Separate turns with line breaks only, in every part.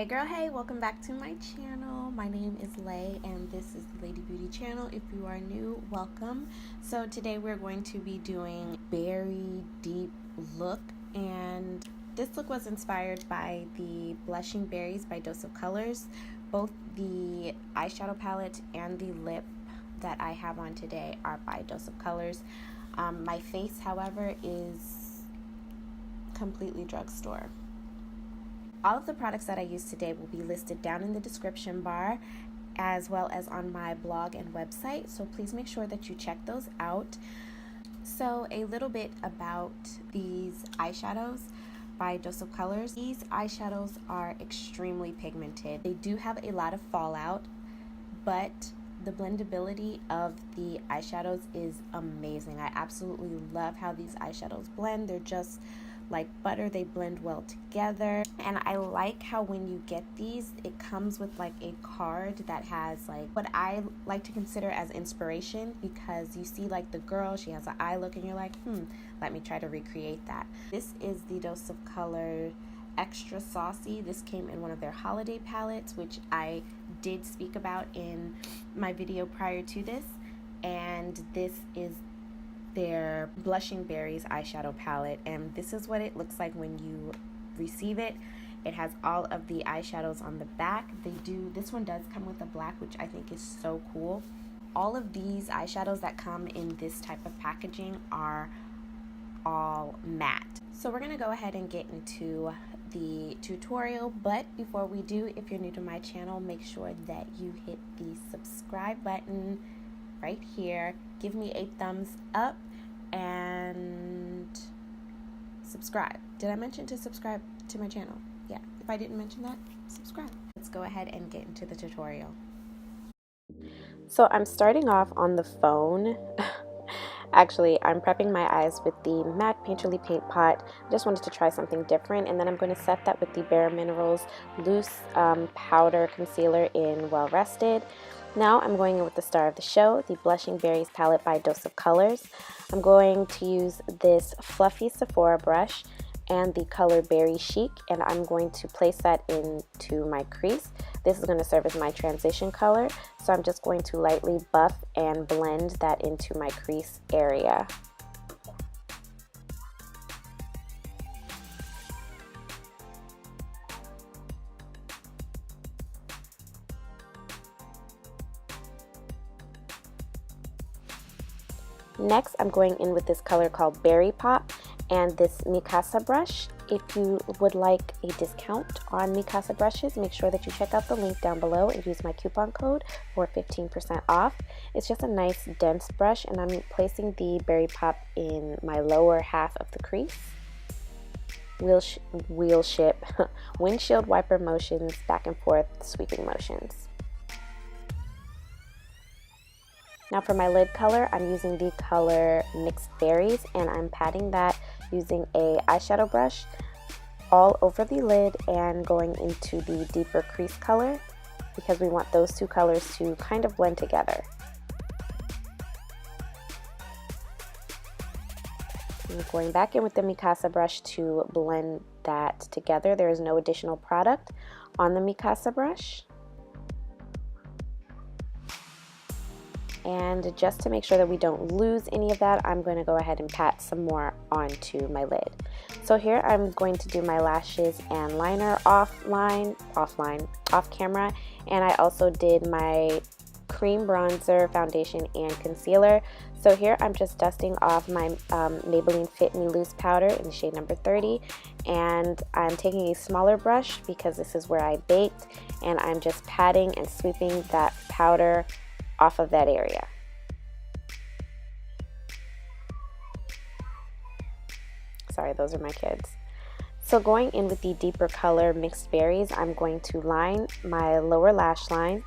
Hey girl, hey, welcome back to my channel. My name is Lay and this is the Lady Beauty channel. If you are new, welcome. So today we're going to be doing berry deep look, and this look was inspired by the Blushing Berries by Dose of Colors. Both the eyeshadow palette and the lip that I have on today are by Dose of Colors. My face, however, is completely drugstore. All of the products that I use today will be listed down in the description bar, as well as on my blog and website, so please make sure that you check those out. So a little bit about these eyeshadows by Dose of Colors. These eyeshadows are extremely pigmented. They do have a lot of fallout, but the blendability of the eyeshadows is amazing. I absolutely love how these eyeshadows blend. They're just like butter. They blend well together, and I like how when you get these, it comes with like a card that has like what I like to consider as inspiration, because you see like the girl, she has an eye look and you're like, let me try to recreate that. This is the Dose of Color Extra Saucy. This came in one of their holiday palettes, which I did speak about in my video prior to this, and this is their Blushing Berries eyeshadow palette, and this is what it looks like when you receive it. It has all of the eyeshadows on the back. This one does come with a black, which I think is so cool. All of these eyeshadows that come in this type of packaging are all matte. So we're gonna go ahead and get into the tutorial, but before we do, if you're new to my channel, make sure that you hit the subscribe button right here. Give me a thumbs up and subscribe. Did I mention to subscribe to my channel? Yeah, if I didn't mention that, subscribe. Let's go ahead and get into the tutorial. So I'm starting off on the phone. Actually, I'm prepping my eyes with the MAC Painterly Paint Pot. I just wanted to try something different, and then I'm going to set that with the Bare Minerals Loose Powder Concealer in Well Rested. Now I'm going in with the star of the show, the Blushing Berries palette by Dose of Colors. I'm going to use this fluffy Sephora brush and the color Berry Chic, and I'm going to place that into my crease. This is going to serve as my transition color, so I'm just going to lightly buff and blend that into my crease area. Next, I'm going in with this color called Berry Pop and this Mikasa brush. If you would like a discount on Mikasa brushes, make sure that you check out the link down below and use my coupon code for 15% off. It's just a nice dense brush, and I'm placing the Berry Pop in my lower half of the crease. Windshield wiper motions, back and forth sweeping motions. Now for my lid color, I'm using the color Mixed Berries, and I'm patting that using a eyeshadow brush all over the lid and going into the deeper crease color, because we want those two colors to kind of blend together. I'm going back in with the Mikasa brush to blend that together. There is no additional product on the Mikasa brush. And just to make sure that we don't lose any of that, I'm going to go ahead and pat some more onto my lid. So here I'm going to do my lashes and liner off camera, and I also did my cream bronzer, foundation, and concealer. So here I'm just dusting off my Maybelline Fit Me Loose powder in the shade number 30, and I'm taking a smaller brush because this is where I baked, and I'm just patting and sweeping that powder off of that area. Sorry, those are my kids. So going in with the deeper color Mixed Berries, I'm going to line my lower lash line.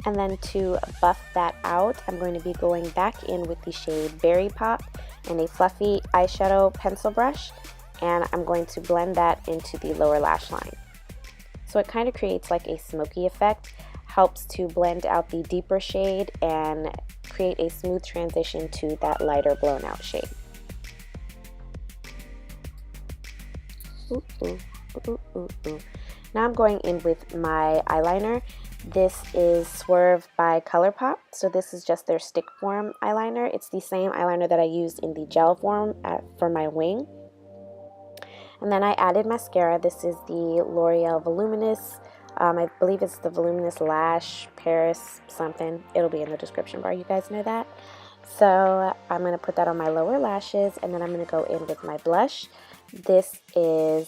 And then to buff that out, I'm going to be going back in with the shade Berry Pop and a fluffy eyeshadow pencil brush, and I'm going to blend that into the lower lash line. So it kind of creates like a smoky effect. helps to blend out the deeper shade and create a smooth transition to that lighter blown out shade. Ooh, ooh, ooh, ooh, ooh. Now I'm going in with my eyeliner. This is Swerve by ColourPop. So this is just their stick form eyeliner. It's the same eyeliner that I used in the gel form for my wing. And then I added mascara. This is the L'Oreal Voluminous. I believe it's the Voluminous Lash Paris something. It'll be in the description bar. You guys know that. So I'm going to put that on my lower lashes, and then I'm going to go in with my blush. This is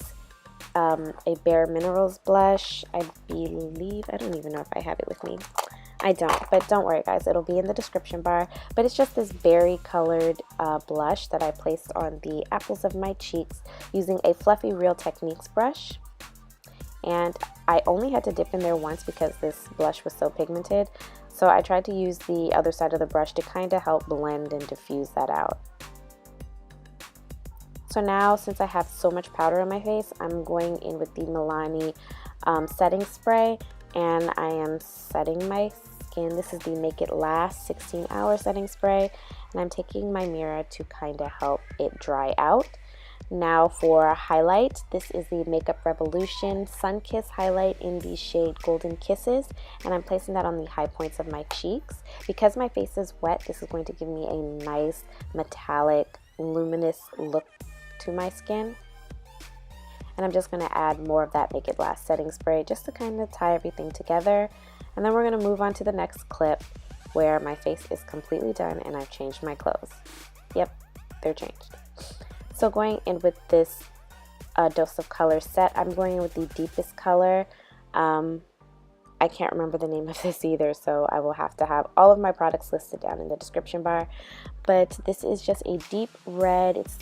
a Bare Minerals blush. I believe, I don't even know if I have it with me. I don't, but don't worry guys, it'll be in the description bar. But it's just this berry colored blush that I placed on the apples of my cheeks using a fluffy Real Techniques brush. And I only had to dip in there once because this blush was so pigmented. So I tried to use the other side of the brush to kind of help blend and diffuse that out. So now, since I have so much powder on my face, I'm going in with the Milani setting spray, and I am setting my skin. This is the Make It Last 16-hour setting spray, and I'm taking my mirror to kind of help it dry out. Now for highlight, this is the Makeup Revolution Sun Kiss highlight in the shade Golden Kisses, and I'm placing that on the high points of my cheeks. Because my face is wet, this is going to give me a nice metallic, luminous look to my skin. And I'm just going to add more of that Make It Last setting spray just to kind of tie everything together. And then we're going to move on to the next clip where my face is completely done and I've changed my clothes. Yep, they're changed. So going in with this Dose of Color set, I'm going in with the deepest color. I can't remember the name of this either, so I will have to have all of my products listed down in the description bar. But this is just a deep red. It's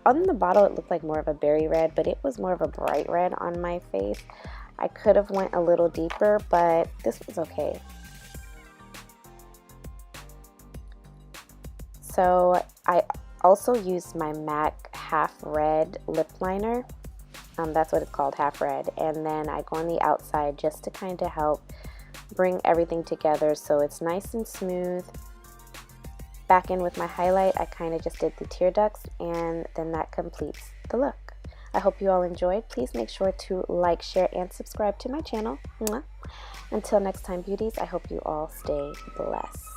on the bottle it looked like more of a berry red, but it was more of a bright red on my face. I could have went a little deeper, but this was okay. So I also used my MAC Half Red lip liner. That's what it's called, Half Red. And then I go on the outside just to kind of help bring everything together so it's nice and smooth. Back in with my highlight, I kind of just did the tear ducts, and then that completes the look. I hope you all enjoyed. Please make sure to like, share, and subscribe to my channel. Mwah. Until next time, beauties, I hope you all stay blessed.